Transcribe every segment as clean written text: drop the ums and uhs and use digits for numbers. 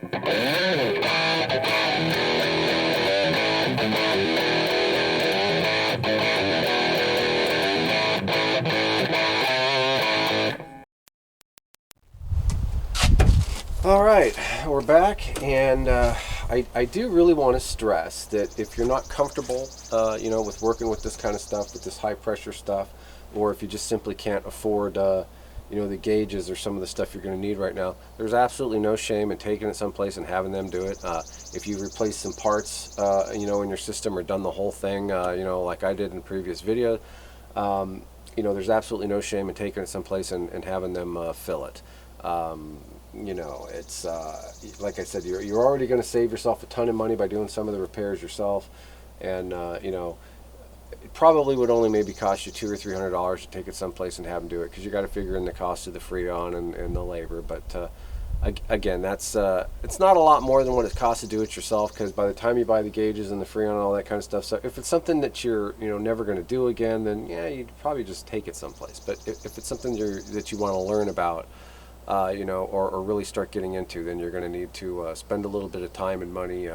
All right, we're back, and I do really want to stress that if you're not comfortable, with working with this kind of stuff, with this high pressure stuff, or if you just simply can't afford, the gauges or some of the stuff you're going to need right now, there's absolutely no shame in taking it someplace and having them do it. If you replace some parts, in your system or done the whole thing, like I did in the previous video, there's absolutely no shame in taking it someplace and having them fill it. It's like I said, you're already going to save yourself a ton of money by doing some of the repairs yourself, and it probably would only maybe cost you $200 or $300 to take it someplace and have them do it, because you got to figure in the cost of the freon and the labor. But again, that's it's not a lot more than what it costs to do it yourself, because by the time you buy the gauges and the freon and all that kind of stuff, so if it's something that you're never going to do again, then yeah, you'd probably just take it someplace. But if it's something that you want to learn about, or really start getting into, then you're going to need to spend a little bit of time and money,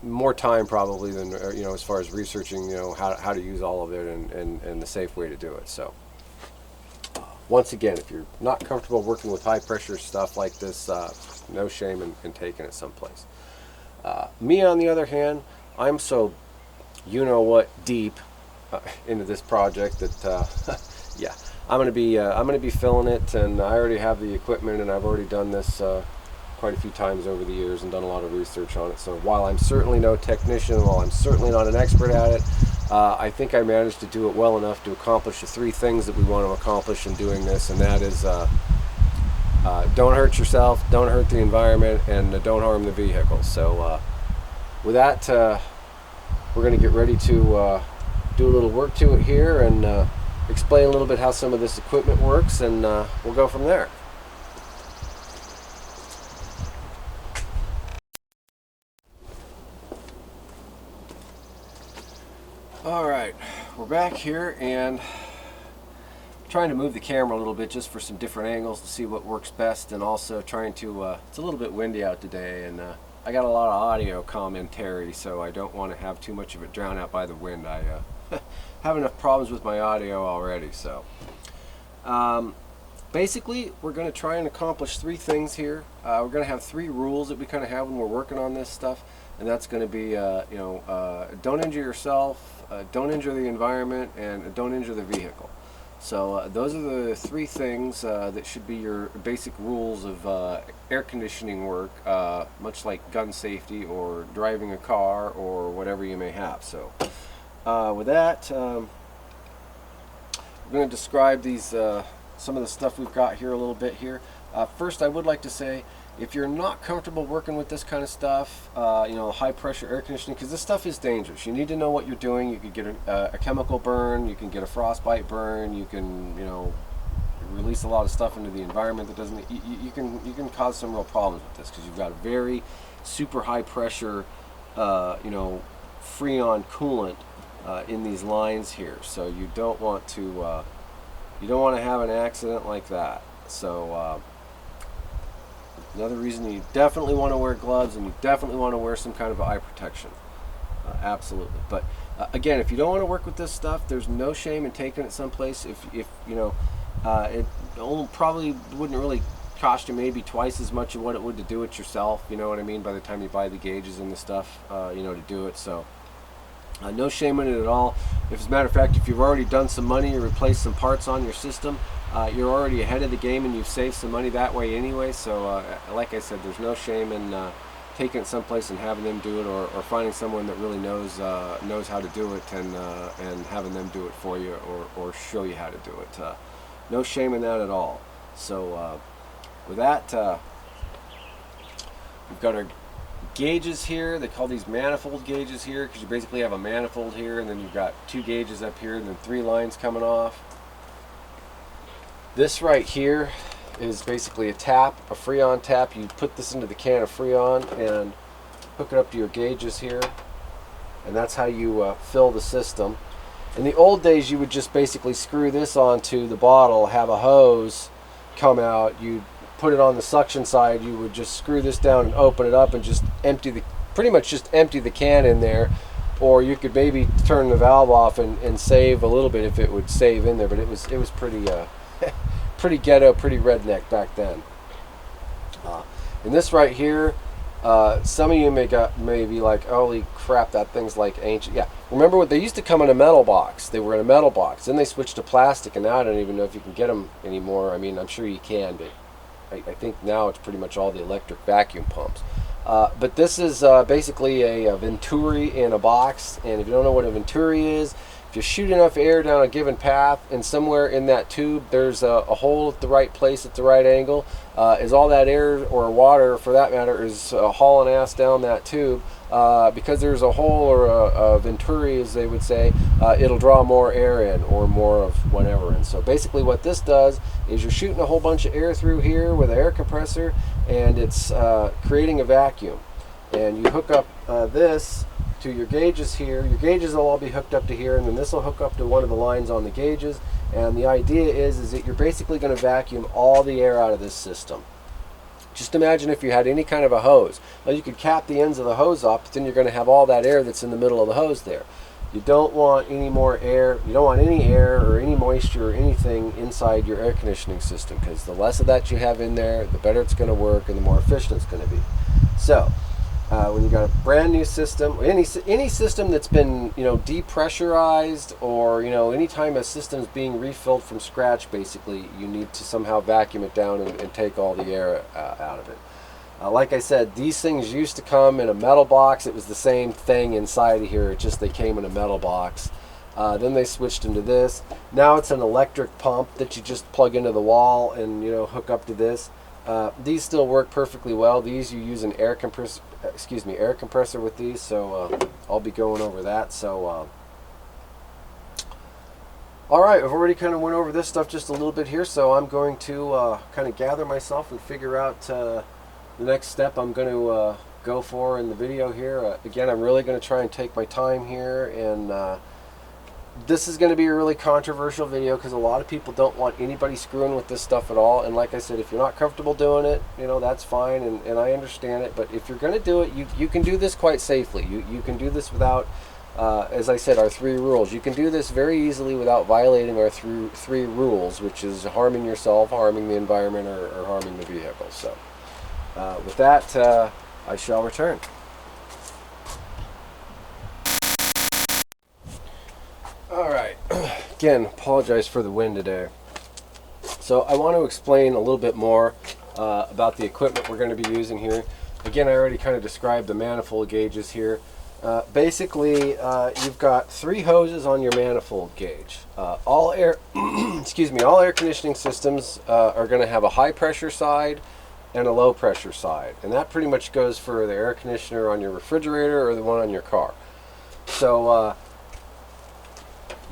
more time probably than, as far as researching, how to use all of it and the safe way to do it. So once again, if you're not comfortable working with high pressure stuff like this, no shame in taking it someplace. Me, on the other hand, I'm so deep into this project that yeah, I'm gonna be filling it, and I already have the equipment, and I've already done this quite a few times over the years and done a lot of research on it. So while I'm certainly no technician, while I'm certainly not an expert at it, I think I managed to do it well enough to accomplish the three things that we want to accomplish in doing this, and that is don't hurt yourself, don't hurt the environment, and don't harm the vehicle. So with that, we're going to get ready to do a little work to it here and explain a little bit how some of this equipment works, and we'll go from there. All right, we're back here and trying to move the camera a little bit just for some different angles to see what works best, and also trying to it's a little bit windy out today, and I got a lot of audio commentary, so I don't want to have too much of it drowned out by the wind. I have enough problems with my audio already. So basically, we're going to try and accomplish three things here. We're going to have three rules that we kind of have when we're working on this stuff, and that's going to be don't injure yourself, don't injure the environment, and don't injure the vehicle. So those are the three things that should be your basic rules of air conditioning work, much like gun safety or driving a car or whatever you may have. So with that, we're going to describe these some of the stuff we've got here a little bit here. First, I would like to say, if you're not comfortable working with this kind of stuff, high pressure air conditioning, because this stuff is dangerous. You need to know what you're doing. You could get a chemical burn, you can get a frostbite burn, you can release a lot of stuff into the environment that doesn't. You can cause some real problems with this, because you've got a very super high pressure, freon coolant in these lines here. So you don't want to have an accident like that. So another reason, you definitely want to wear gloves, and you definitely want to wear some kind of eye protection. Absolutely. But again, if you don't want to work with this stuff, there's no shame in taking it someplace. If it probably wouldn't really cost you maybe twice as much of what it would to do it yourself. You know what I mean? By the time you buy the gauges and the stuff, to do it. So no shame in it at all. As a matter of fact, if you've already done some money or replaced some parts on your system, you're already ahead of the game, and you've saved some money that way anyway. So like I said, there's no shame in taking it someplace and having them do it, or finding someone that really knows how to do it, and having them do it for you, or show you how to do it. No shame in that at all. So with that, we've got our gauges here. They call these manifold gauges here, because you basically have a manifold here, and then you've got two gauges up here, and then three lines coming off. This right here is basically a tap, a freon tap. You put this into the can of freon and hook it up to your gauges here, and that's how you fill the system. In the old days, you would just basically screw this onto the bottle, have a hose come out, you'd put it on the suction side, you would just screw this down and open it up and just pretty much just empty the can in there. Or you could maybe turn the valve off and save a little bit if it would save in there. But it was pretty pretty ghetto, pretty redneck back then. And this right here, some of you may be like, holy crap, that thing's like ancient. Yeah, remember what they used to come in a metal box. They were in a metal box. Then they switched to plastic, and now I don't even know if you can get them anymore. I mean, I'm sure you can, but I think now it's pretty much all the electric vacuum pumps. But this is basically a Venturi in a box, and if you don't know what a Venturi is, if you shoot enough air down a given path and somewhere in that tube there's a hole at the right place at the right angle, as all that air or water for that matter is hauling ass down that tube, because there's a hole or a Venturi as they would say, it'll draw more air in or more of whatever. And so basically what this does is you're shooting a whole bunch of air through here with an air compressor, and it's creating a vacuum. And you hook up this to your gauges here. Your gauges will all be hooked up to here, and then this will hook up to one of the lines on the gauges. And the idea is that you're basically going to vacuum all the air out of this system. Just imagine if you had any kind of a hose. Well, you could cap the ends of the hose off, but then you're going to have all that air that's in the middle of the hose there. You don't want any more air. You don't want any air or any moisture or anything inside your air conditioning system, because the less of that you have in there, the better it's going to work and the more efficient it's going to be. So when you got a brand new system, any system that's been depressurized, or anytime a system is being refilled from scratch, basically you need to somehow vacuum it down and take all the air out of it. Like I said, these things used to come in a metal box. It was the same thing inside of here, it just they came in a metal box. Then they switched into this. Now it's an electric pump that you just plug into the wall and hook up to this. These still work perfectly well. These you use an air compressor with these, so I'll be going over that. So all right, I've already kind of went over this stuff just a little bit here, so I'm going to kind of gather myself and figure out the next step I'm going to go for in the video here. Again, I'm really going to try and take my time here, and this is going to be a really controversial video because a lot of people don't want anybody screwing with this stuff at all. And like I said, if you're not comfortable doing it, that's fine, and I understand it. But if you're going to do it, you can do this quite safely. You can do this without, as I said, our 3 rules. You can do this very easily without violating our 3 rules, which is harming yourself, harming the environment, or harming the vehicle. So with that, I shall return. Alright, again, apologize for the wind today. So I want to explain a little bit more about the equipment we're going to be using here. Again, I already kind of described the manifold gauges here. Basically, you've got 3 hoses on your manifold gauge. All air, all air conditioning systems are going to have a high pressure side and a low pressure side. And that pretty much goes for the air conditioner on your refrigerator or the one on your car. So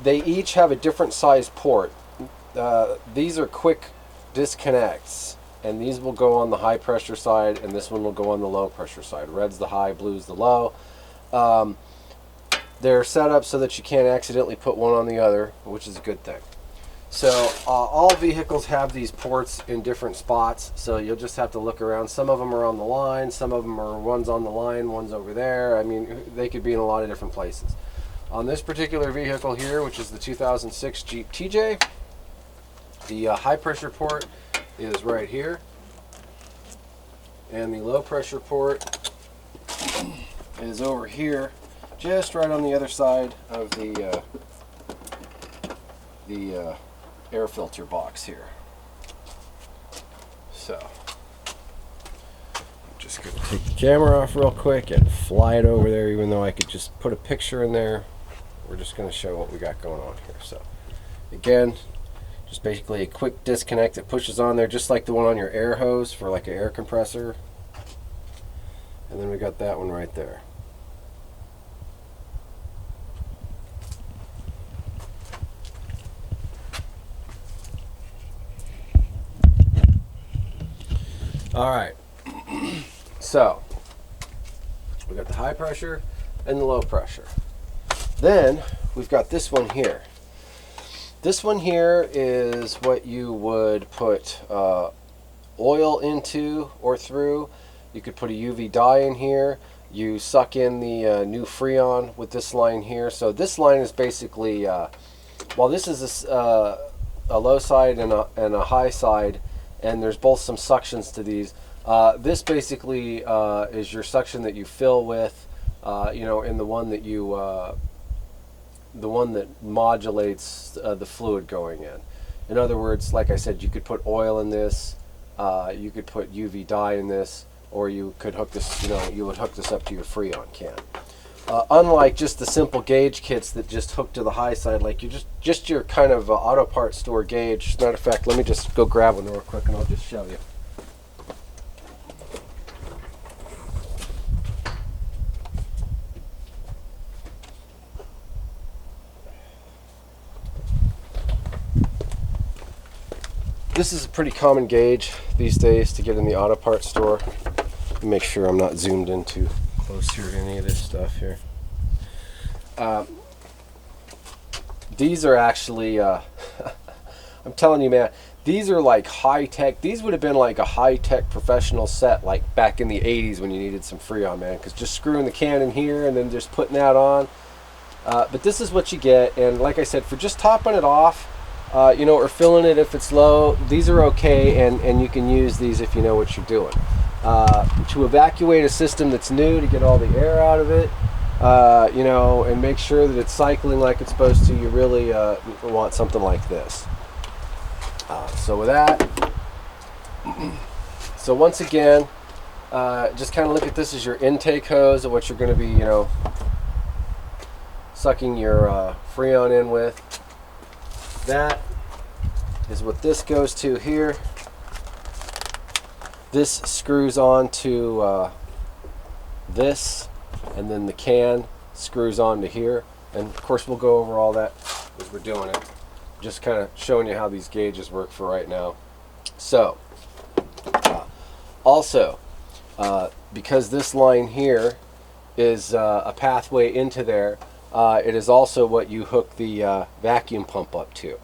they each have a different size port. These are quick disconnects, and these will go on the high pressure side, and this one will go on the low pressure side. Red's the high, blue's the low. They're set up so that you can't accidentally put one on the other, which is a good thing. So all vehicles have these ports in different spots, so you'll just have to look around. Some of them are on the line, some of them are one's on the line, one's over there. I mean, they could be in a lot of different places. On this particular vehicle here, which is the 2006 Jeep TJ, the high pressure port is right here, and the low pressure port is over here, just right on the other side of the air filter box here. So I'm just going to take the camera off real quick and fly it over there, even though I could just put a picture in there. We're just going to show what we got going on here. So again, just basically a quick disconnect that pushes on there, just like the one on your air hose for like an air compressor. And then we got that one right there. All right, so we got the high pressure and the low pressure. Then we've got this one here. This one here is what you would put oil into or through. You could put a UV dye in here. You suck in the new Freon with this line here. So this line is basically, while this is a low side and a high side, and there's both some suctions to these, this basically is your suction that you fill with, in the one that the one that modulates the fluid going in. In other words, like I said, you could put oil in this, you could put UV dye in this, or you could hook this, you would hook this up to your Freon can. Unlike just the simple gauge kits that just hook to the high side, like you just your kind of auto parts store gauge. As a matter of fact, let me just go grab one real quick and I'll just show you. This is a pretty common gauge these days to get in the auto parts store. Make sure I'm not zoomed in too close here to any of this stuff here. These are actually, I'm telling you, man, these are like high-tech. These would have been like a high-tech professional set, like back in the 80s when you needed some Freon, man, because just screwing the can in here and then just putting that on. But this is what you get, and like I said, for just topping it off, or filling it if it's low, these are okay, and you can use these if you know what you're doing. To evacuate a system that's new, to get all the air out of it, and make sure that it's cycling like it's supposed to, you really want something like this. So with that, so once again, just kind of look at this as your intake hose of what you're going to be, sucking your Freon in with. That is what this goes to here. This screws on to this, and then the can screws on to here. And of course we'll go over all that as we're doing it. Just kind of showing you how these gauges work for right now. So, also, because this line here is a pathway into there, it is also what you hook the vacuum pump up to.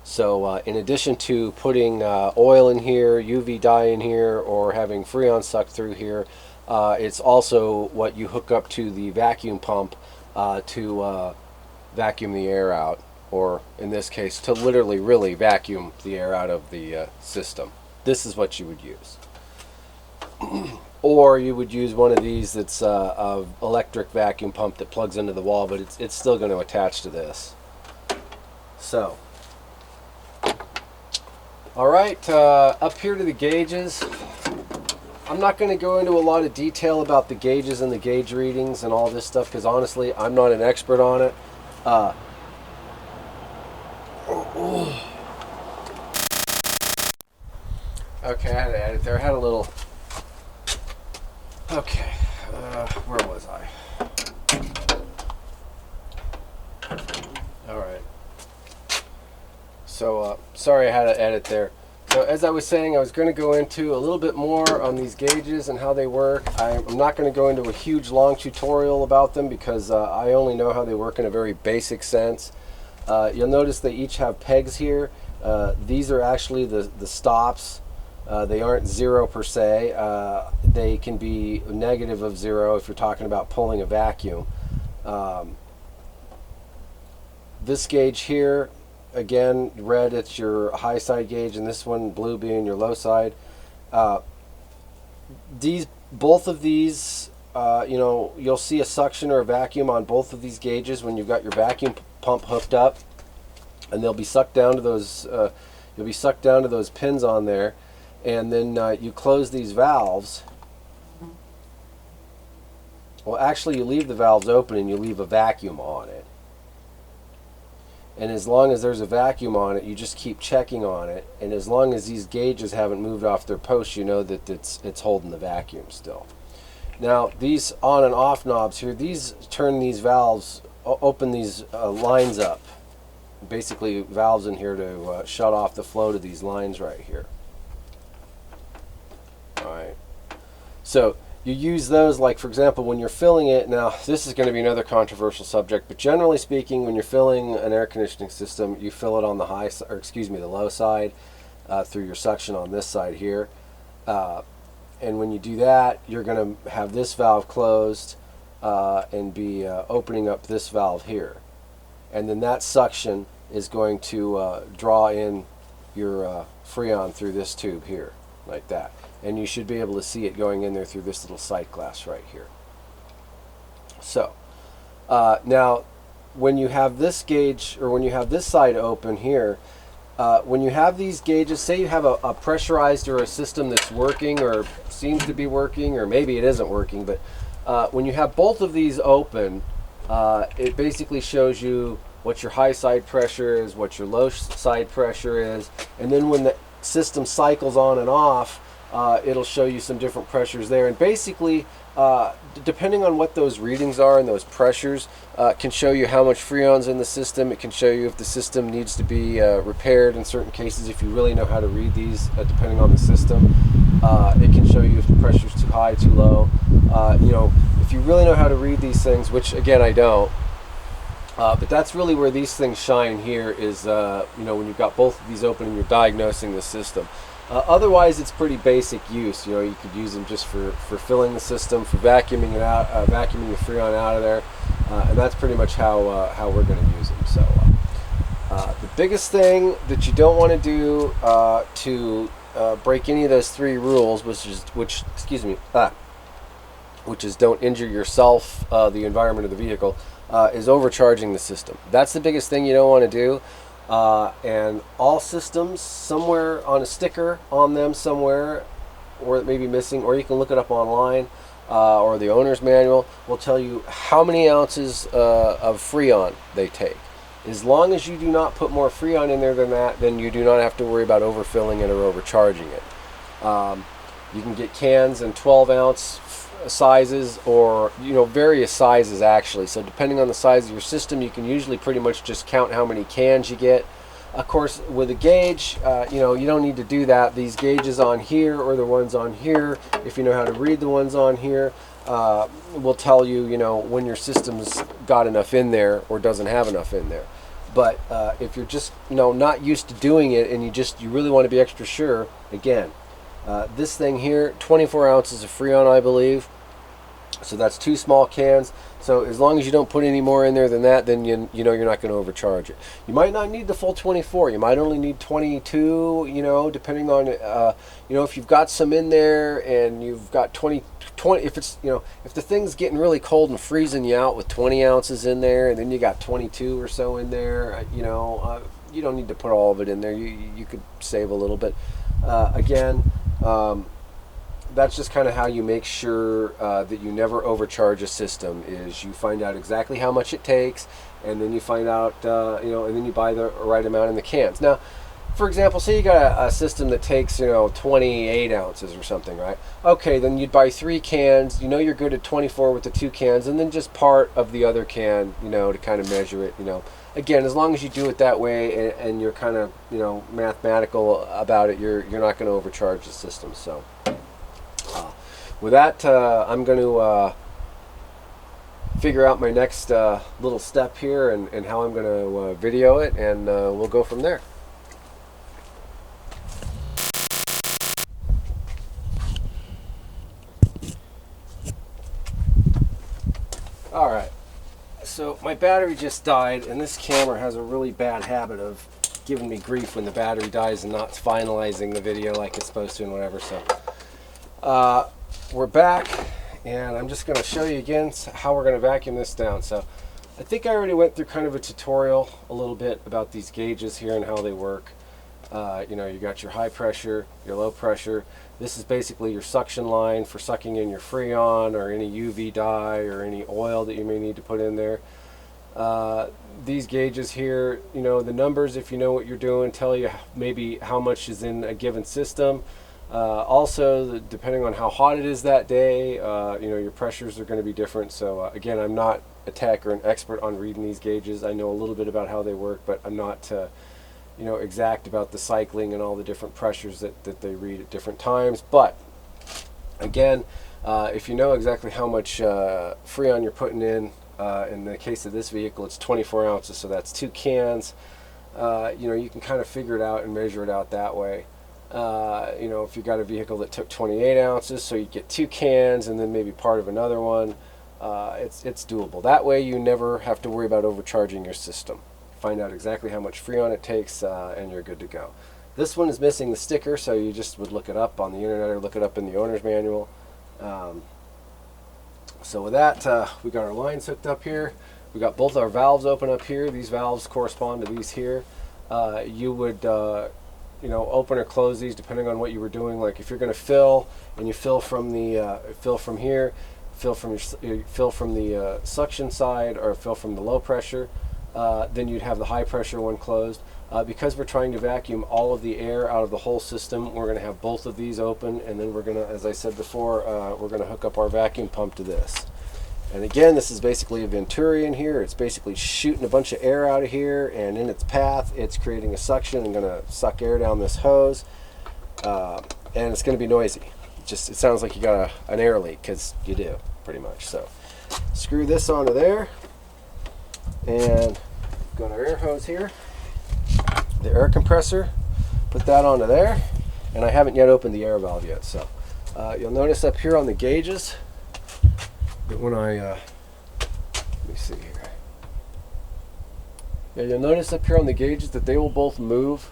So in addition to putting oil in here, UV dye in here, or having Freon sucked through here, it's also what you hook up to the vacuum pump to vacuum the air out, or in this case, to literally really vacuum the air out of the system. This is what you would use. Or you would use one of these that's an electric vacuum pump that plugs into the wall, but it's still going to attach to this. So, alright, up here to the gauges. I'm not going to go into a lot of detail about the gauges and the gauge readings and all this stuff, because honestly, I'm not an expert on it. Okay, I had to edit there. I had a little... Okay, where was I? Alright. So, sorry I had to edit there. So as I was saying, I was going to go into a little bit more on these gauges and how they work. I'm not going to go into a huge long tutorial about them because I only know how they work in a very basic sense. You'll notice they each have pegs here. These are actually the stops. They aren't zero per se. They can be negative of zero if you're talking about pulling a vacuum. This gauge here, again, red, it's your high side gauge, and this one, blue, being your low side. Both of these, you'll see a suction or a vacuum on both of these gauges when you've got your vacuum pump hooked up, and they'll be sucked down to those. You'll be sucked down to those pins on there, and then you close these valves. Well, actually, you leave the valves open and you leave a vacuum on it. And as long as there's a vacuum on it, you just keep checking on it. And as long as these gauges haven't moved off their posts, you know that it's holding the vacuum still. Now, these on and off knobs here, these turn these valves, open these lines up. Basically, valves in here to shut off the flow to these lines right here. Alright. So, you use those, like for example, when you're filling it. Now, this is going to be another controversial subject, but generally speaking, when you're filling an air conditioning system, you fill it on the the low side through your suction on this side here. And when you do that, you're going to have this valve closed and be opening up this valve here. And then that suction is going to draw in your Freon through this tube here, like that. And you should be able to see it going in there through this little sight glass right here. So, now, when you have this gauge, or when you have this side open here, when you have these gauges, say you have a pressurized or a system that's working or seems to be working, or maybe it isn't working, but when you have both of these open, it basically shows you what your high side pressure is, what your low side pressure is, and then when the system cycles on and off, it'll show you some different pressures there. And basically, depending on what those readings are and those pressures, can show you how much Freon's in the system. It can show you if the system needs to be repaired in certain cases, if you really know how to read these, depending on the system. It can show you if the pressure's too high, too low. You know, if you really know how to read these things, which again I don't, but that's really where these things shine here, is you know, when you've got both of these open and you're diagnosing the system. Otherwise, it's pretty basic use. You know, you could use them just for filling the system, for vacuuming it out, vacuuming the Freon out of there, and that's pretty much how we're going to use them. So, the biggest thing that you don't want to do to break any of those three rules, which is don't injure yourself, the environment of the vehicle, is overcharging the system. That's the biggest thing you don't want to do. And all systems, somewhere on a sticker on them somewhere, or it may be missing, or you can look it up online, or the owner's manual will tell you how many ounces of Freon they take. As long as you do not put more Freon in there than that, then you do not have to worry about overfilling it or overcharging it. You can get cans in 12-ounce sizes, or you know, various sizes actually. So depending on the size of your system, you can usually pretty much just count how many cans you get. Of course, with a gauge, you know, you don't need to do that. These gauges on here, or the ones on here, if you know how to read the ones on here, will tell you, you know, when your system's got enough in there or doesn't have enough in there. But if you're just, you know, not used to doing it, and you really want to be extra sure, again, this thing here, 24 ounces of Freon, I believe. So that's 2 small cans. So as long as you don't put any more in there than that, then you know you're not going to overcharge it. You might not need the full 24. You might only need 22. You know, depending on you know, if you've got some in there and you've got 20. If it's, you know, if the thing's getting really cold and freezing you out with 20 ounces in there, and then you got 22 or so in there, you know, you don't need to put all of it in there. You could save a little bit. Again, that's just kind of how you make sure that you never overcharge a system, is you find out exactly how much it takes, and then you find out, you know, and then you buy the right amount in the cans. Now, for example, say you got a system that takes, you know, 28 ounces or something, right? Okay, then you'd buy 3 cans. You know you're good at 24 with the 2 cans, and then just part of the other can, you know, to kind of measure it, you know. Again, as long as you do it that way, and you're kind of, you know, mathematical about it, you're not going to overcharge the system. So, with that, I'm going to figure out my next little step here, and how I'm going to video it, and we'll go from there. Alright, so my battery just died, and this camera has a really bad habit of giving me grief when the battery dies and not finalizing the video like it's supposed to and whatever. So we're back, and I'm just going to show you again how we're going to vacuum this down. So I think I already went through kind of a tutorial a little bit about these gauges here and how they work. You know, you got your high pressure, your low pressure. This is basically your suction line for sucking in your Freon or any UV dye or any oil that you may need to put in there. These gauges here, you know, the numbers, if you know what you're doing, tell you maybe how much is in a given system. Also, depending on how hot it is that day, you know, your pressures are going to be different. So again, I'm not a tech or an expert on reading these gauges. I know a little bit about how they work, but I'm not you know, exact about the cycling and all the different pressures that they read at different times. But again, if you know exactly how much Freon you're putting in the case of this vehicle, it's 24 ounces, so that's 2 cans. You know, you can kind of figure it out and measure it out that way. You know, if you got a vehicle that took 28 ounces, so you get 2 cans and then maybe part of another one, it's doable. That way you never have to worry about overcharging your system. Find out exactly how much Freon it takes, and you're good to go. This one is missing the sticker, so you just would look it up on the internet or look it up in the owner's manual. So with that, we got our lines hooked up here. We got both our valves open up here. These valves correspond to these here. You would you know, open or close these depending on what you were doing. Like if you're going to fill and you fill from the fill from here, fill from the suction side, or fill from the low pressure, then you'd have the high pressure one closed. Because we're trying to vacuum all of the air out of the whole system, we're going to have both of these open, and then we're going to, as I said before, we're going to hook up our vacuum pump to this. And again, this is basically a Venturi in here. It's basically shooting a bunch of air out of here, and in its path, it's creating a suction and going to suck air down this hose, and it's going to be noisy. It sounds like you got an air leak, because you do, pretty much. So screw this onto there, and we've got our air hose here. The air compressor, put that onto there, and I haven't yet opened the air valve yet. So you'll notice up here on the gauges that when let me see here. Yeah, you'll notice up here on the gauges that they will both move.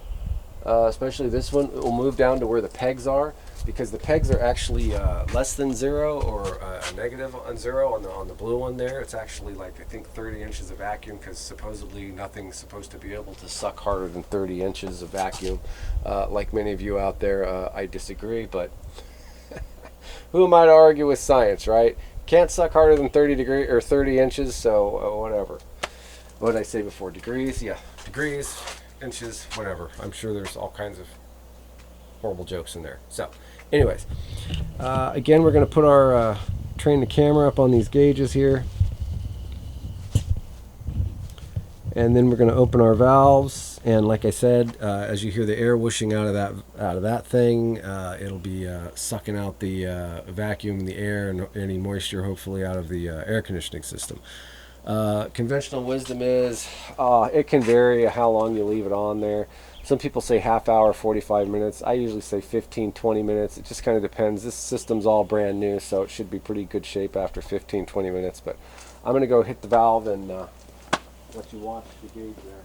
Especially this one, it will move down to where the pegs are, because the pegs are actually less than 0 or a negative on 0 on the blue one there. It's actually like, I think, 30 inches of vacuum, because supposedly nothing's supposed to be able to suck harder than 30 inches of vacuum. Like many of you out there, I disagree, but who am I to argue with science, right? Can't suck harder than 30 inches, so whatever. What did I say before? Degrees? Yeah, degrees, inches, whatever. I'm sure there's all kinds of horrible jokes in there. So anyways, again, we're going to put our train the camera up on these gauges here, and then we're going to open our valves, and like I said, as you hear the air whooshing out of that thing, it'll be sucking out the vacuum, the air, and any moisture hopefully out of the air conditioning system. Conventional wisdom is it can vary how long you leave it on there. Some people say half hour, 45 minutes. I usually say 15-20 minutes. It just kind of depends. This system's all brand new, so it should be pretty good shape after 15-20 minutes. But I'm going to go hit the valve and let you watch the gauge there.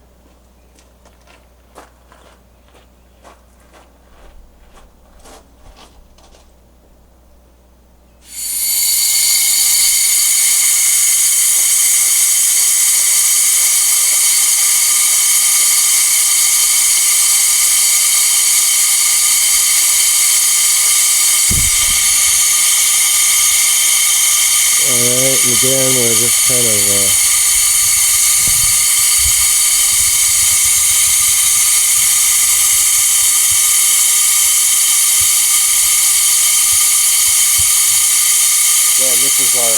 Alright, and again, we're just kind of again, this is our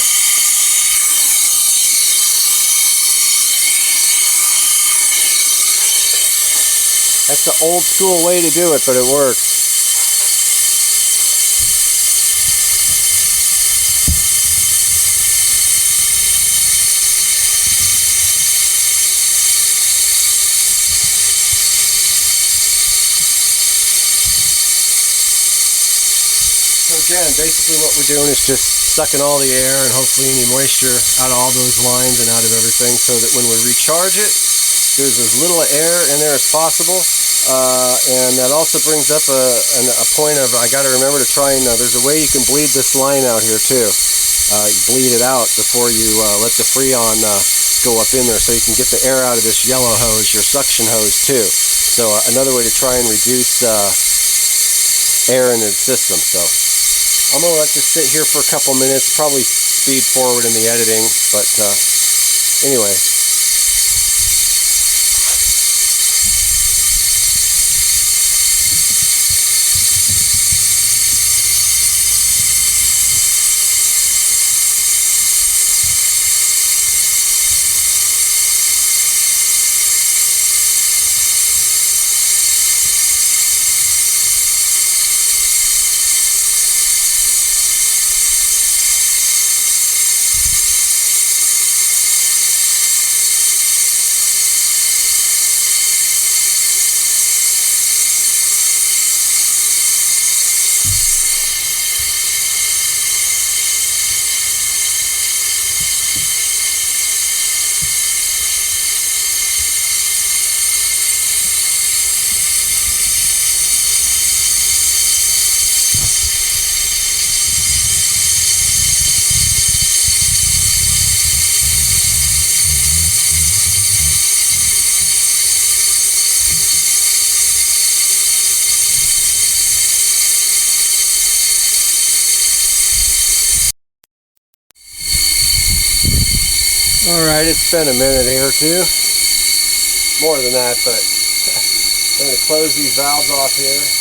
that's the old school way to do it, but it works. Again, basically what we're doing is just sucking all the air and hopefully any moisture out of all those lines and out of everything, so that when we recharge it, there's as little air in there as possible. And that also brings up a point of, I got to remember to try and, there's a way you can bleed this line out here too. You bleed it out before you let the Freon go up in there, so you can get the air out of this yellow hose, your suction hose too. So another way to try and reduce air in the system. So I'm going to let this sit here for a couple minutes, probably speed forward in the editing, but anyway. Alright, it's been a minute here or two. More than that, but I'm going to close these valves off here.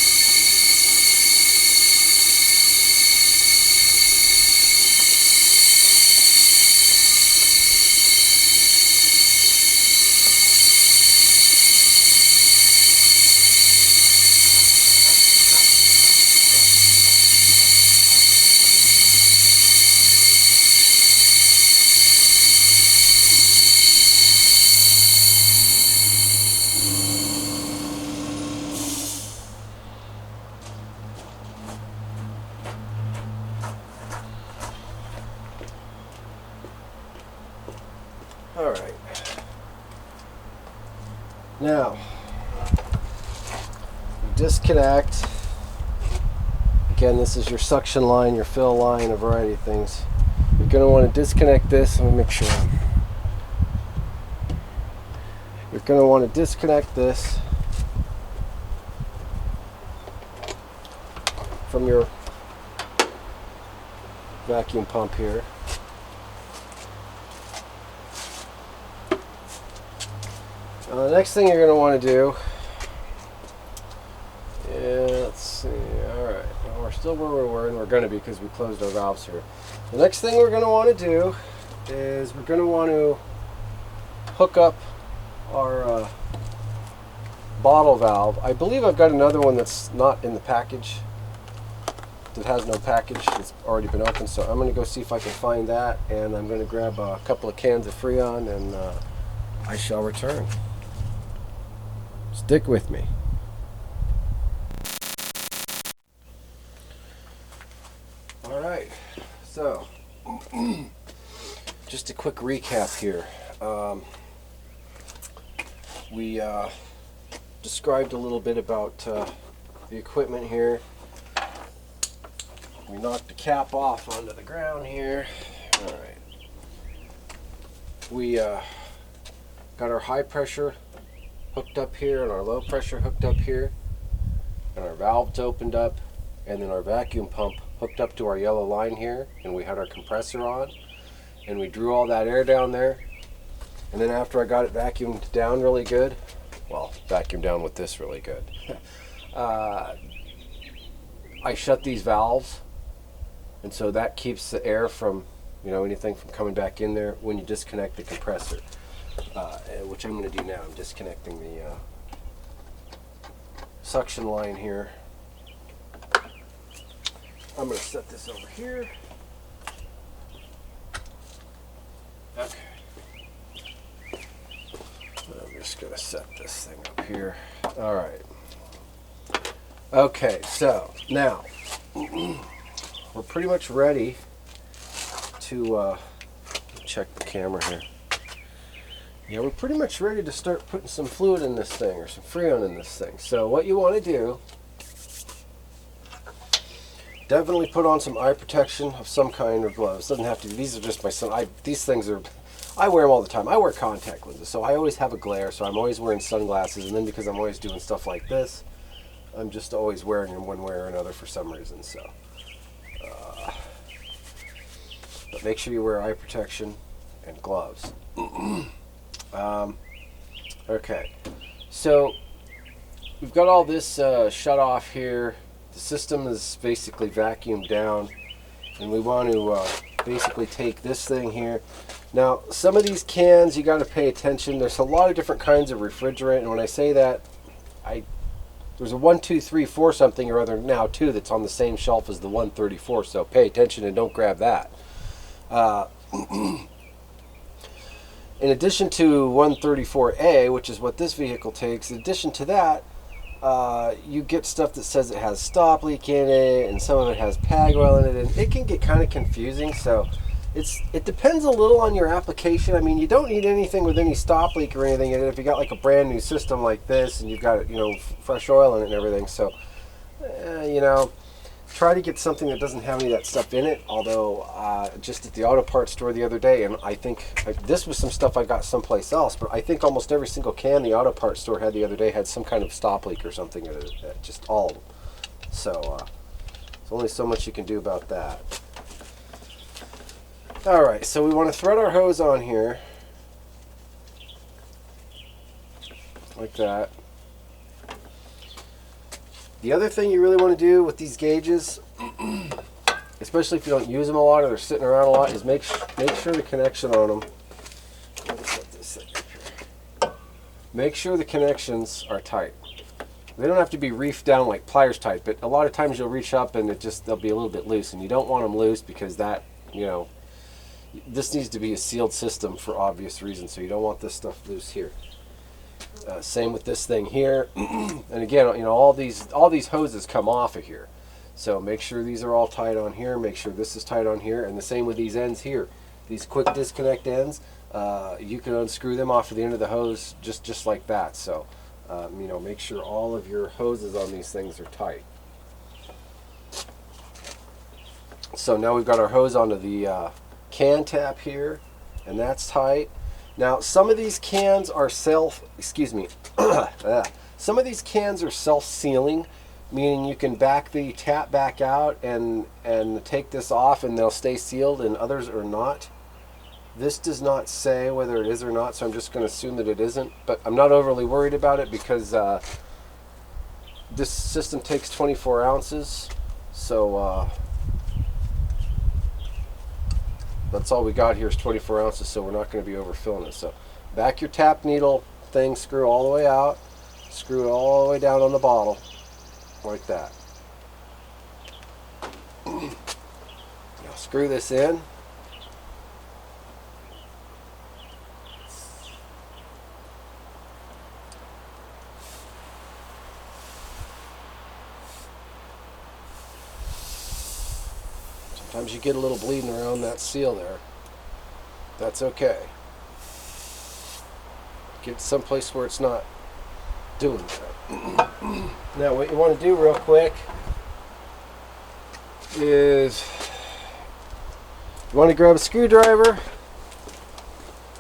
All right. Now, disconnect. Again, this is your suction line, your fill line, a variety of things. You're going to want to disconnect this. Let me make sure. You're going to want to disconnect this from your vacuum pump here. The next thing you're going to want to do, let's see, alright, well, we're still where we were, and we're going to be because we closed our valves here. The next thing we're going to want to do is we're going to want to hook up our bottle valve. I believe I've got another one that's not in the package, that has no package, it's already been opened, so I'm going to go see if I can find that, and I'm going to grab a couple of cans of Freon, and I shall return. Stick with me. All right, so just a quick recap here. We described a little bit about the equipment here. We knocked the cap off onto the ground here. All right. We got our high pressure hooked up here and our low pressure hooked up here, and our valves opened up, and then our vacuum pump hooked up to our yellow line here, and we had our compressor on, and we drew all that air down there. And then after I got it vacuumed down really good, well, vacuumed down with this really good, I shut these valves, and so that keeps the air from, anything from coming back in there when you disconnect the compressor. Which I'm going to do now. I'm disconnecting the suction line here. I'm going to set this over here. Okay. I'm just going to set this thing up here. All right. Okay, so now we're pretty much ready to check the camera here. Yeah, we're pretty much ready to start putting some fluid in this thing, or some Freon in this thing. So what you want to do, definitely put on some eye protection of some kind, or gloves. Doesn't have to be, these are just my son. These things are, I wear them all the time. I wear contact lenses, so I always have a glare, so I'm always wearing sunglasses. And then because I'm always doing stuff like this, I'm just always wearing them one way or another for some reason. So, but make sure you wear eye protection and gloves. Okay, so we've got all this shut off here. The system is basically vacuumed down, and we want to basically take this thing here. Now, some of these cans, you got to pay attention. There's a lot of different kinds of refrigerant, and when I say that, there's a 1, 2, 3, 4 something or other now too that's on the same shelf as the 134, so pay attention and don't grab that. In addition to 134A, which is what this vehicle takes, in addition to that, you get stuff that says it has stop leak in it, and some of it has pag oil in it, and it can get kind of confusing. So it depends a little on your application. I mean, you don't need anything with any stop leak or anything in it if you got like a brand new system like this and you've got fresh oil in it and everything. So try to get something that doesn't have any of that stuff in it. Although just at the auto parts store the other day, and I think this was some stuff I got someplace else, but I think almost every single can the auto parts store had the other day had some kind of stop leak or something in it, just all of them. So there's only so much you can do about that. Alright, so we want to thread our hose on here, like that. The other thing you really want to do with these gauges, especially if you don't use them a lot or they're sitting around a lot, is make sure the connection on them. Let me set this thing up here. Make sure the connections are tight. They don't have to be reefed down like pliers tight, but a lot of times you'll reach up and they'll be a little bit loose, and you don't want them loose because that, this needs to be a sealed system for obvious reasons, so you don't want this stuff loose here. Same with this thing here. And again, all these hoses come off of here, so make sure these are all tight on here. Make sure this is tight on here, and the same with these ends here. These quick disconnect ends, you can unscrew them off of the end of the hose just like that. So make sure all of your hoses on these things are tight. So now we've got our hose onto the can tap here, and that's tight. Now some of these cans are some of these cans are self-sealing, meaning you can back the tap back out and take this off and they'll stay sealed, and others are not. This does not say whether it is or not, so I'm just going to assume that it isn't, but I'm not overly worried about it because this system takes 24 ounces, so that's all we got here is 24 ounces, so we're not going to be overfilling it. So back your tap needle thing, screw all the way out, screw it all the way down on the bottle, like that. Now screw this in. Sometimes you get a little bleeding around that seal there. That's okay. Get it someplace where it's not doing that. Now what you want to do real quick is you want to grab a screwdriver,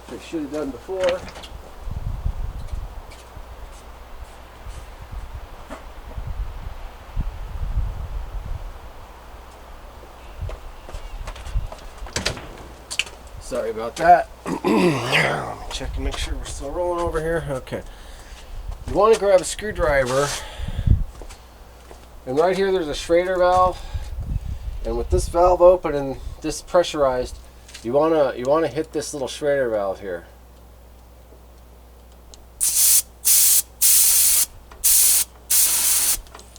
which I should have done before. Sorry about that. Let me check and make sure we're still rolling over here. Okay. You want to grab a screwdriver, and right here there's a Schrader valve, and with this valve open and this pressurized, you want to hit this little Schrader valve here.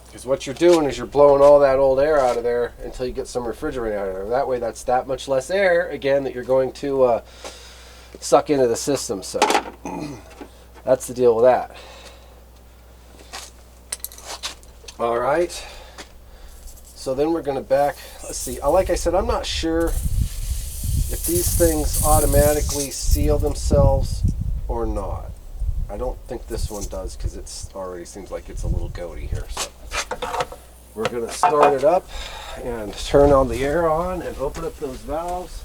Because what you're doing is you're blowing all that old air out of there until you get some refrigerant out of there. That way that's that much less air, again, that you're going to suck into the system. So that's the deal with that. All right. So then we're going to back. Let's see. Like I said, I'm not sure if these things automatically seal themselves or not. I don't think this one does because it already seems like it's a little goaty here. So we're going to start it up and turn on the air on and open up those valves.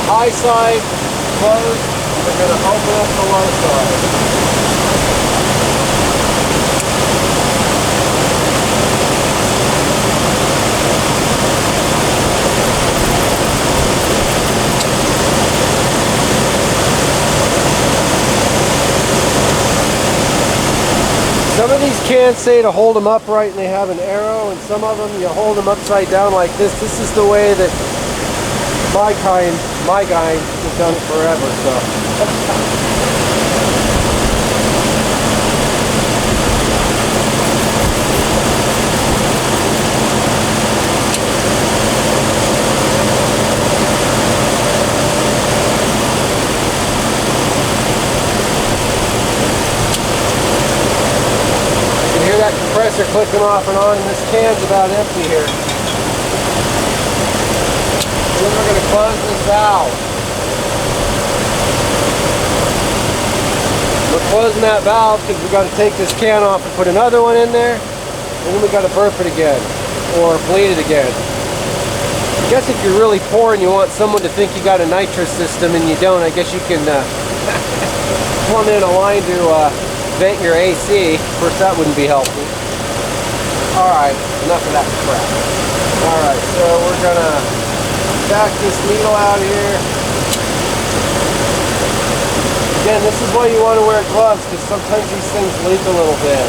High side closed, we're going to open up the low side. Some of these cans say to hold them upright and they have an arrow, and some of them you hold them upside down like this. This is the way that my guy has done it forever, so. You can hear that compressor clicking off and on, and this can's about empty here. valve. We're closing that valve because we got to take this can off and put another one in there, and then we got to burp it again or bleed it again. I guess if you're really poor and you want someone to think you got a nitrous system and you don't, I guess you can plumb in a line to vent your AC. Of course, that wouldn't be helpful. Alright, enough of that crap. Alright, so we're gonna back this needle out here. Again, this is why you want to wear gloves, because sometimes these things leak a little bit.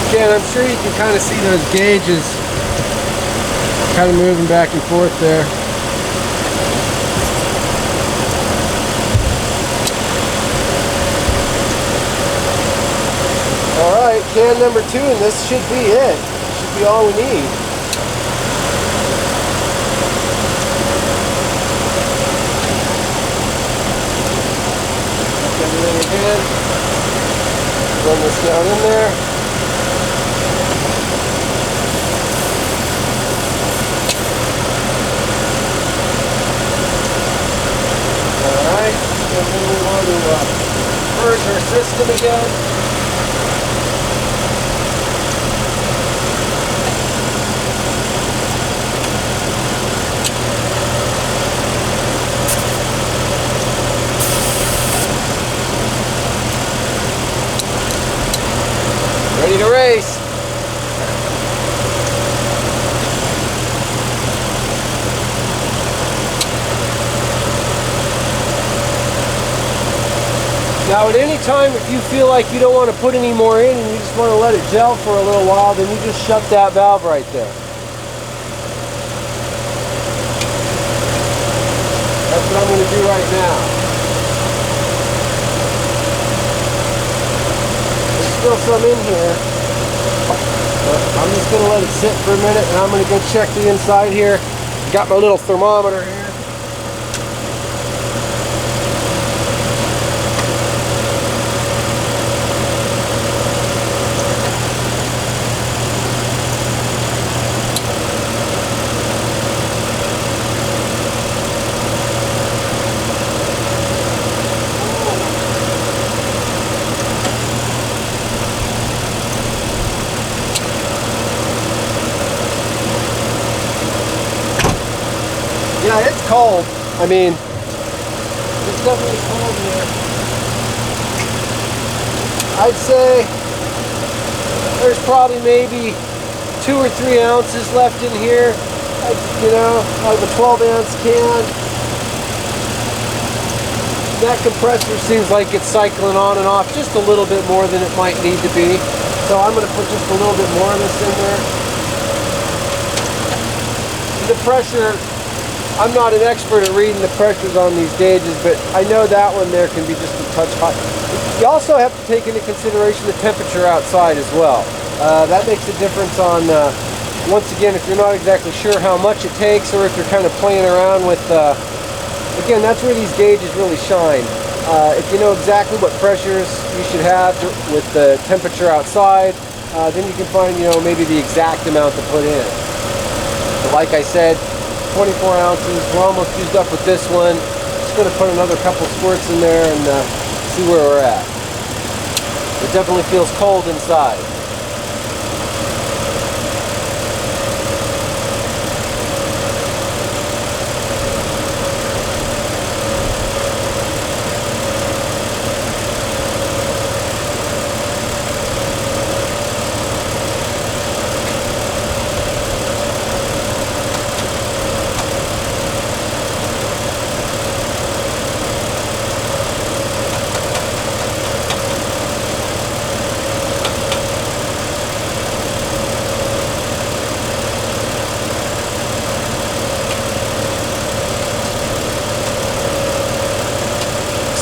Again, I'm sure you can kind of see those gauges kind of moving back and forth there. Alright, can number 2, and this should be it. Should be all we need. Everything again. Run this down in there. Alright, and then we want to purge our system again. Ready to race. Now at any time, if you feel like you don't want to put any more in and you just want to let it gel for a little while, then you just shut that valve right there. That's what I'm going to do right now. Still some in here, but I'm just going to let it sit for a minute, and I'm going to go check the inside here. Got my little thermometer here. Yeah, it's cold. I mean, it's definitely cold here. I'd say there's probably maybe 2 or 3 ounces left in here, you know, out of a 12-ounce can. That compressor seems like it's cycling on and off just a little bit more than it might need to be. So I'm going to put just a little bit more of this in there. The pressure, I'm not an expert at reading the pressures on these gauges, but I know that one there can be just a touch hot. You also have to take into consideration the temperature outside as well. That makes a difference on, once again, if you're not exactly sure how much it takes, or if you're kind of playing around with, again, that's where these gauges really shine. If you know exactly what pressures you should have with the temperature outside, then you can find, you know, maybe the exact amount to put in. But like I said, 24 ounces, we're almost used up with this one. Just going to put another couple squirts in there and see where we're at. It definitely feels cold inside.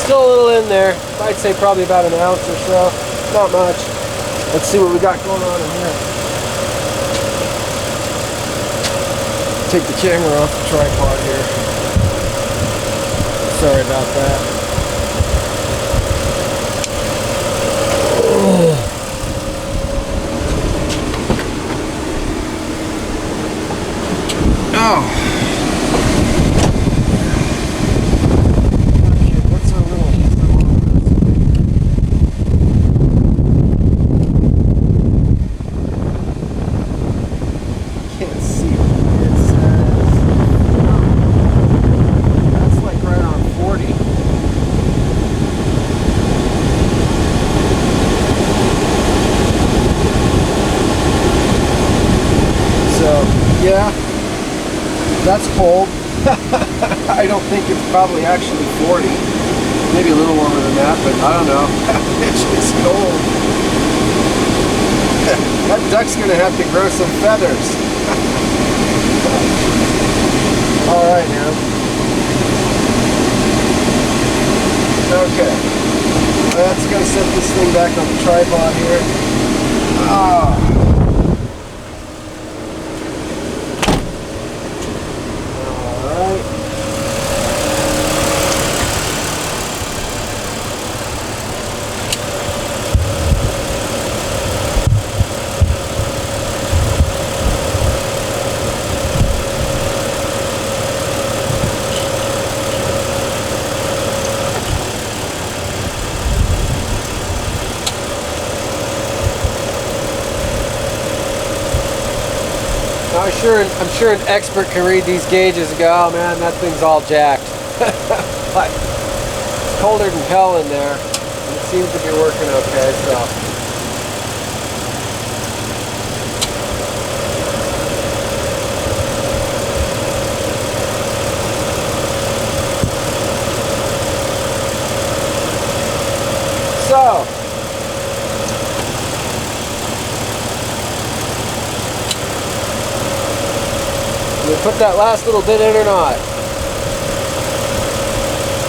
Still a little in there. I'd say probably about an ounce or so. Not much. Let's see what we got going on in here. Take the camera off the tripod here. Sorry about that. Oh. Okay, what's our little can't see it. It says that's like right on 40. So yeah, that's cold. I don't think it's probably actually 40. Maybe a little warmer than that, but I don't know. It's just cold. That duck's gonna have to grow some feathers. Alright now. Okay. That's gonna set this thing back on the tripod here. Ah. I'm sure an expert can read these gauges and go, oh man, that thing's all jacked. But it's colder than hell in there, and it seems to be working okay, so. Do we put that last little bit in or not?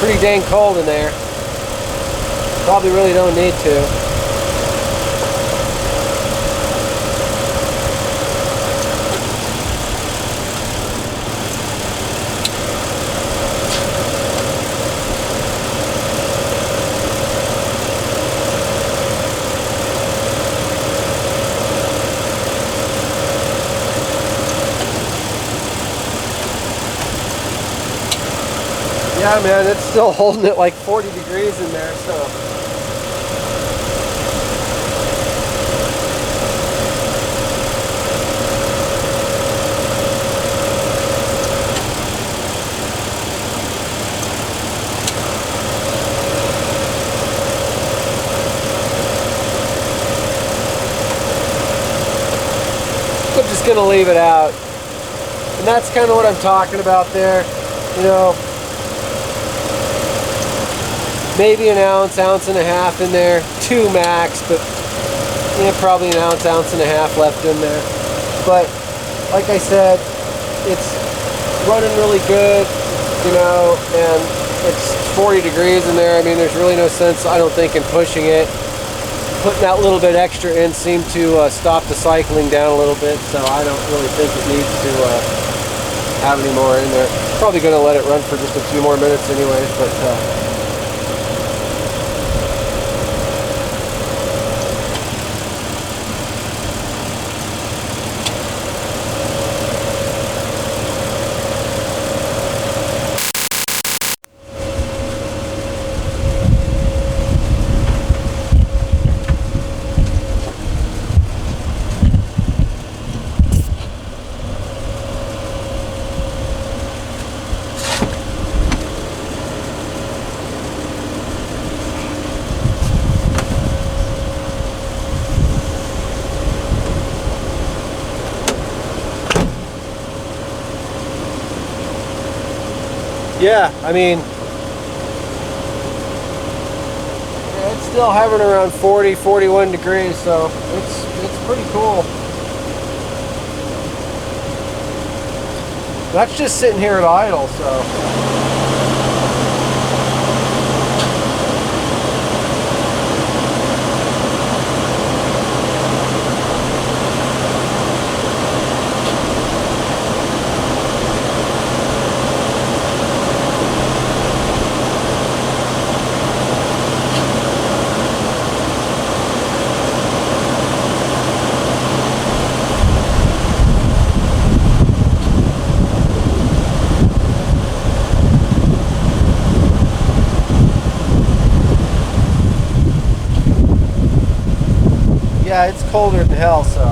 Pretty dang cold in there. Probably really don't need to. Yeah, man, it's still holding it like 40 degrees in there, so. I'm just gonna leave it out. And that's kind of what I'm talking about there, you know. Maybe an ounce, ounce and a half in there, 2 max, but yeah, probably an ounce, ounce and a half left in there. But like I said, it's running really good, you know, and it's 40 degrees in there. I mean, there's really no sense, I don't think, in pushing it. Putting that little bit extra in seemed to stop the cycling down a little bit, so I don't really think it needs to have any more in there. Probably going to let it run for just a few more minutes anyways, but yeah, I mean, yeah, it's still hovering around 40, 41 degrees, so it's pretty cool. That's just sitting here at idle, so. Yeah, it's colder than hell, so.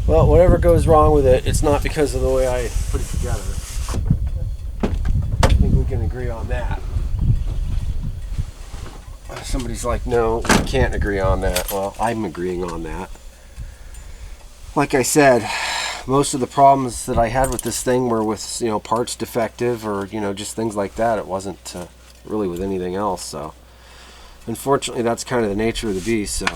Well, whatever goes wrong with it, it's not because of the way I put it together. I think we can agree on that. Somebody's like, no, we can't agree on that. Well, I'm agreeing on that. Like I said, most of the problems that I had with this thing were with, you know, parts defective or, you know, just things like that. It wasn't really with anything else. So, unfortunately, that's kind of the nature of the beast. So,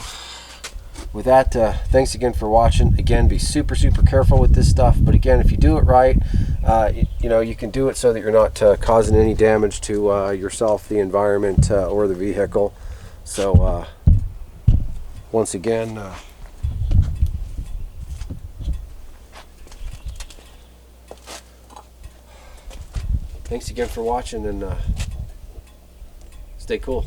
with that, thanks again for watching. Again, be super, super careful with this stuff. But again, if you do it right, you know, you can do it so that you're not causing any damage to yourself, the environment, or the vehicle. So, once again, thanks again for watching, and stay cool.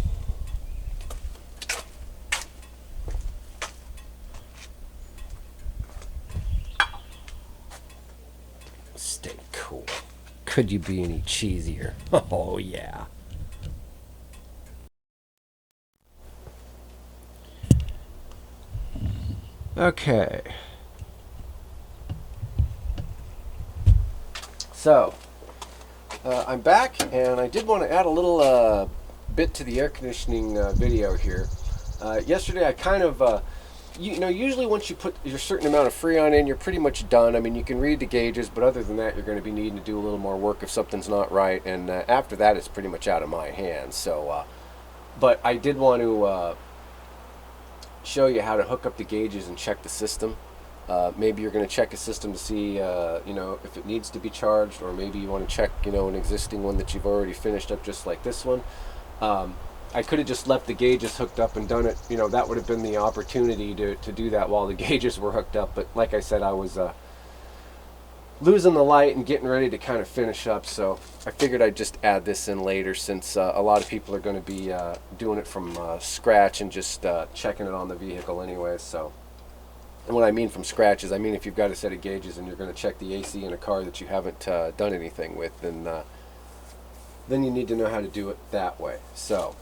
Stay cool. Could you be any cheesier? Oh, yeah. Okay. So, I'm back, and I did want to add a little bit to the air conditioning video here. Yesterday, I kind of, you know, usually once you put your certain amount of Freon in, you're pretty much done. I mean, you can read the gauges, but other than that, you're going to be needing to do a little more work if something's not right. And after that, it's pretty much out of my hands. So, but I did want to show you how to hook up the gauges and check the system. Maybe you're going to check a system to see, you know, if it needs to be charged, or maybe you want to check, you know, an existing one that you've already finished up, just like this one. I could have just left the gauges hooked up and done it. You know, that would have been the opportunity to do that while the gauges were hooked up. But like I said, I was losing the light and getting ready to kind of finish up. So I figured I'd just add this in later, since a lot of people are going to be doing it from scratch and just checking it on the vehicle anyway. So. And what I mean from scratch is, I mean if you've got a set of gauges and you're going to check the AC in a car that you haven't done anything with, then you need to know how to do it that way. So,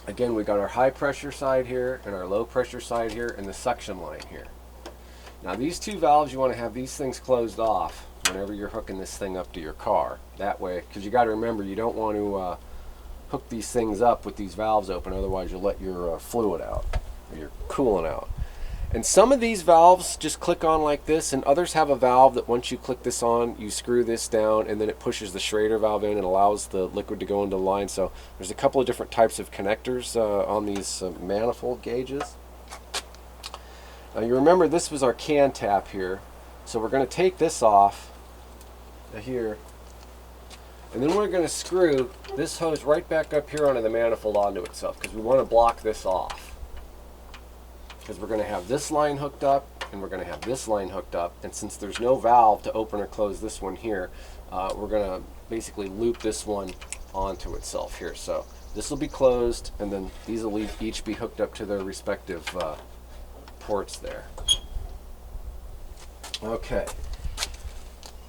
again, we got our high pressure side here and our low pressure side here and the suction line here. Now these two valves, you want to have these things closed off whenever you're hooking this thing up to your car. That way, because you got to remember, you don't want to hook these things up with these valves open, otherwise you'll let your fluid out, or your coolant out. And some of these valves just click on like this, and others have a valve that once you click this on, you screw this down and then it pushes the Schrader valve in and allows the liquid to go into the line. So there's a couple of different types of connectors on these manifold gauges. Now you remember this was our can tap here, so we're going to take this off here, and then we're going to screw this hose right back up here onto the manifold onto itself, because we want to block this off. Because we're going to have this line hooked up and we're going to have this line hooked up, and since there's no valve to open or close this one here, we're going to basically loop this one onto itself here. So this will be closed, and then these will each be hooked up to their respective ports there. Okay,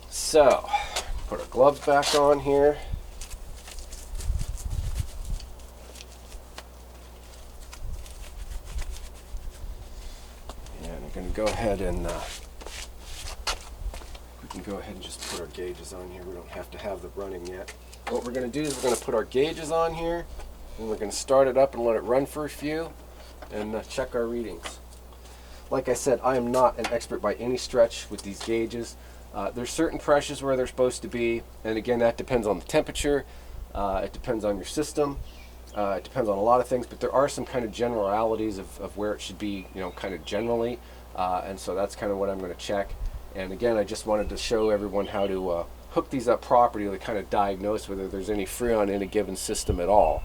so put our gloves back on here. Going to go ahead and we can go ahead and just put our gauges on here. We don't have to have them running yet. What we're going to do is we're going to put our gauges on here, and we're going to start it up and let it run for a few and check our readings. Like I said, I am not an expert by any stretch with these gauges. There's certain pressures where they're supposed to be, and again, that depends on the temperature, it depends on your system. It depends on a lot of things, but there are some kind of generalities of where it should be, you know, kind of generally. And so that's kind of what I'm going to check. And again, I just wanted to show everyone how to hook these up properly to kind of diagnose whether there's any Freon in a given system at all.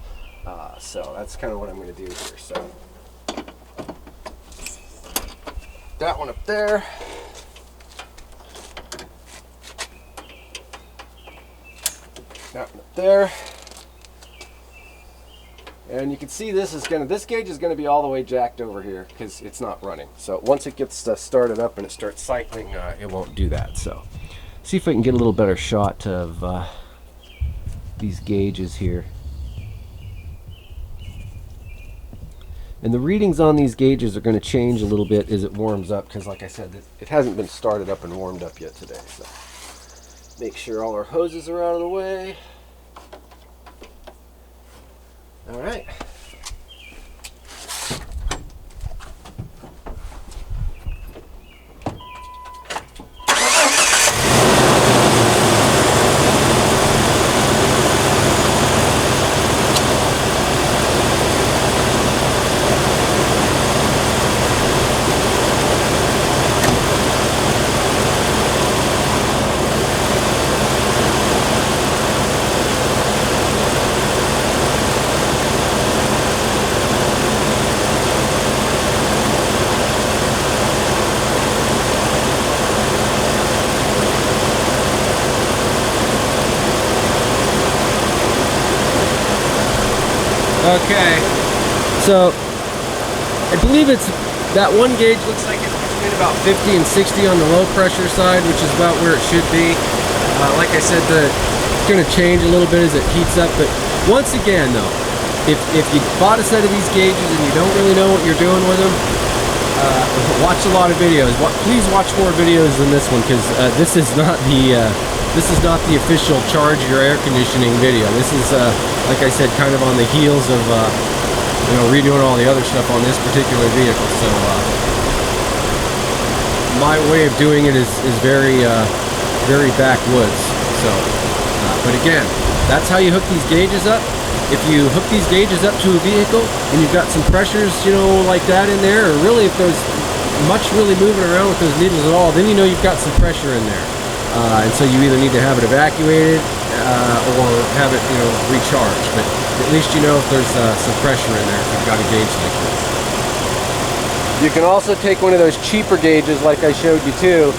So that's kind of what I'm going to do here. So that one up there. That one up there. And you can see this gauge is going to be all the way jacked over here because it's not running. So once it gets started up and it starts cycling, it won't do that. So see if I can get a little better shot of these gauges here. And the readings on these gauges are going to change a little bit as it warms up, because like I said, it hasn't been started up and warmed up yet today. So make sure all our hoses are out of the way. All right. Okay, so I believe it's that one gauge looks like it's between about 50 and 60 on the low pressure side, which is about where it should be. Like I said, it's going to change a little bit as it heats up, but once again though, if you bought a set of these gauges and you don't really know what you're doing with them, watch a lot of videos. Please watch more videos than this one, because this is not the official charge your air conditioning video. This is, like I said, kind of on the heels of, redoing all the other stuff on this particular vehicle. So, my way of doing it is very, very backwoods. So, but again, that's how you hook these gauges up. If you hook these gauges up to a vehicle and you've got some pressures, like that in there, or really if there's much really moving around with those needles at all, then you've got some pressure in there. And so you either need to have it evacuated or have it, recharged. But at least you know if there's some pressure in there if you've got a gauge like this. You can also take one of those cheaper gauges like I showed you too,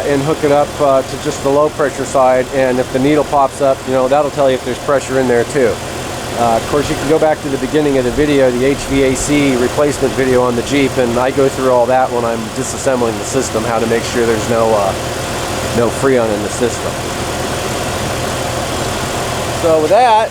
and hook it up to just the low pressure side, and if the needle pops up, that'll tell you if there's pressure in there too. Of course, you can go back to the beginning of the video, the HVAC replacement video on the Jeep, and I go through all that when I'm disassembling the system, how to make sure there's no Freon in the system. So with that,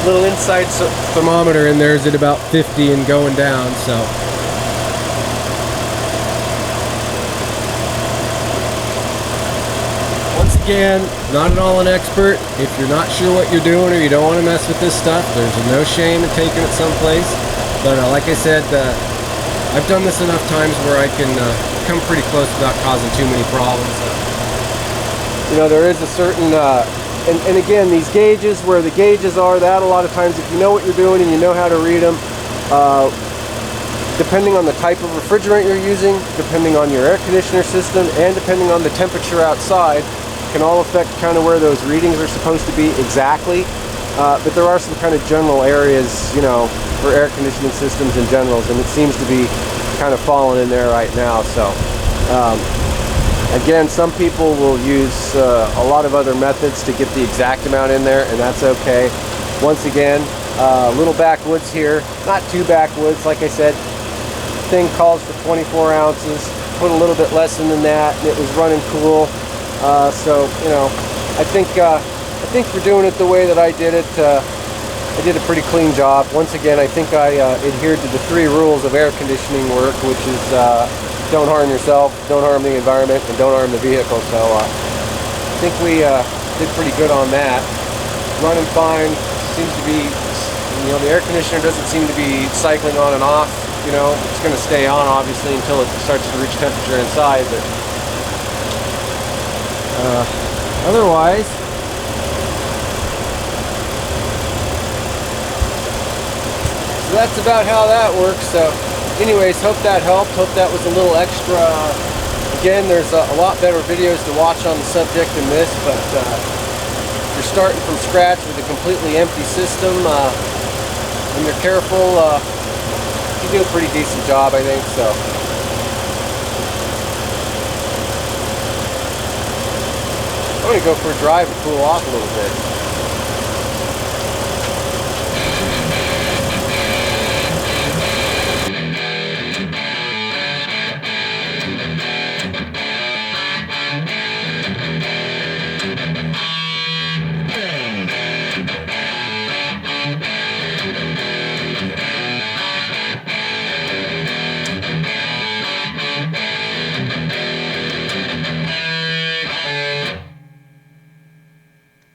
little inside thermometer in there is at about 50 and going down, so once again, not at all an expert. If you're not sure what you're doing or you don't want to mess with this stuff, there's no shame in taking it someplace. But like I said, I've done this enough times where I can come pretty close without causing too many problems. There is a certain and again, these gauges, where the gauges are, that a lot of times, if you know what you're doing and you know how to read them, depending on the type of refrigerant you're using, depending on your air conditioner system, and depending on the temperature outside, can all affect kind of where those readings are supposed to be exactly. But there are some kind of general areas, for air conditioning systems in general, and it seems to be kind of falling in there right now. So again, some people will use a lot of other methods to get the exact amount in there, and that's okay. Once again, a little backwoods here, not too backwoods. Like I said, thing calls for 24 ounces, put a little bit less than that, and it was running cool. So I think for doing it the way that I did it, I did a pretty clean job. Once again, I think I adhered to the 3 rules of air conditioning work, which is don't harm yourself, don't harm the environment, and don't harm the vehicle. So I think we did pretty good on that. Running fine. Seems to be, the air conditioner doesn't seem to be cycling on and off. It's going to stay on obviously until it starts to reach temperature inside. But otherwise, So that's about how that works. So anyways, hope that helped. Hope that was a little extra. Again, there's a lot better videos to watch on the subject than this, but if you're starting from scratch with a completely empty system, when you're careful, you do a pretty decent job, I think. So I'm going to go for a drive and cool off a little bit.